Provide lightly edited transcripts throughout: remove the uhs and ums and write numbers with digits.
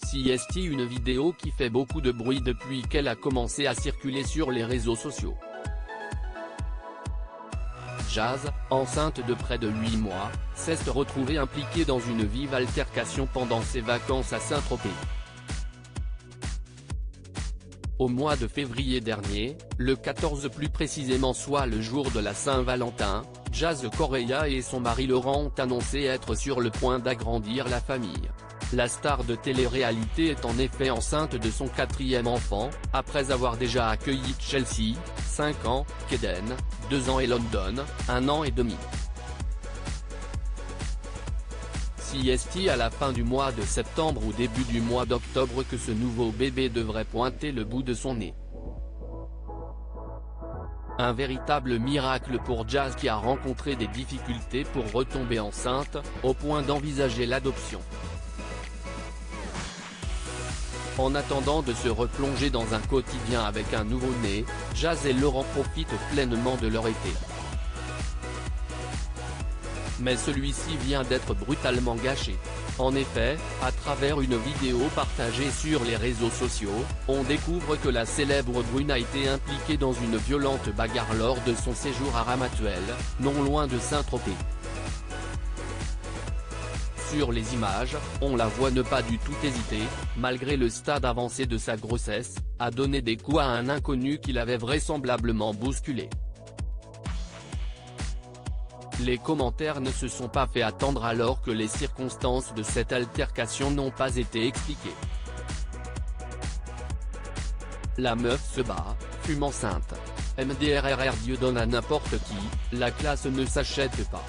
CST, une vidéo qui fait beaucoup de bruit depuis qu'elle a commencé à circuler sur les réseaux sociaux. Jazz, enceinte de près de 8 mois, s'est retrouvée impliquée dans une vive altercation pendant ses vacances à Saint-Tropez. Au mois de février dernier, le 14 plus précisément, soit le jour de la Saint-Valentin, Jazz Correia et son mari Laurent ont annoncé être sur le point d'agrandir la famille. La star de télé-réalité est en effet enceinte de son 4e enfant, après avoir déjà accueilli Chelsea, 5 ans, Kaden, 2 ans et London, 1 an et demi. CST à la fin du mois de septembre ou début du mois d'octobre que ce nouveau bébé devrait pointer le bout de son nez. Un véritable miracle pour Jazz qui a rencontré des difficultés pour retomber enceinte, au point d'envisager l'adoption. En attendant de se replonger dans un quotidien avec un nouveau-né, Jazz et Laurent profitent pleinement de leur été. Mais celui-ci vient d'être brutalement gâché. En effet, à travers une vidéo partagée sur les réseaux sociaux, on découvre que la célèbre brune a été impliquée dans une violente bagarre lors de son séjour à Ramatuelle, non loin de Saint-Tropez. Sur les images, on la voit ne pas du tout hésiter, malgré le stade avancé de sa grossesse, à donner des coups à un inconnu qui l'avait vraisemblablement bousculé. Les commentaires ne se sont pas fait attendre alors que les circonstances de cette altercation n'ont pas été expliquées. La meuf se bat, fume enceinte. MDRRR, Dieu donne à n'importe qui, la classe ne s'achète pas.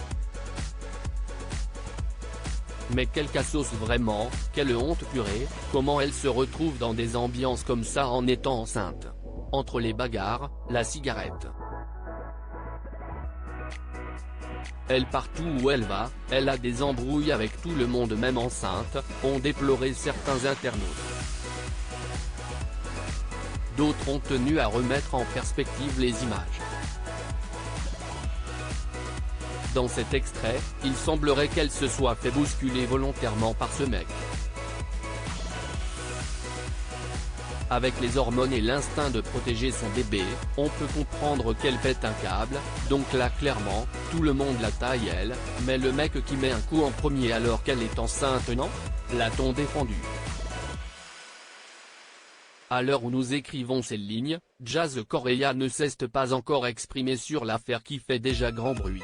Mais quelle cassos vraiment, quelle honte purée, comment elle se retrouve dans des ambiances comme ça en étant enceinte. Entre les bagarres, la cigarette. Elle partout où elle va, elle a des embrouilles avec tout le monde même enceinte, ont déploré certains internautes. D'autres ont tenu à remettre en perspective les images. Dans cet extrait, il semblerait qu'elle se soit fait bousculer volontairement par ce mec. Avec les hormones et l'instinct de protéger son bébé, on peut comprendre qu'elle pète un câble, donc là clairement, tout le monde la taille elle, mais le mec qui met un coup en premier alors qu'elle est enceinte, non? L'a-t-on défendu? À l'heure où nous écrivons ces lignes, Jazz Correia ne s'est pas encore exprimé sur l'affaire qui fait déjà grand bruit.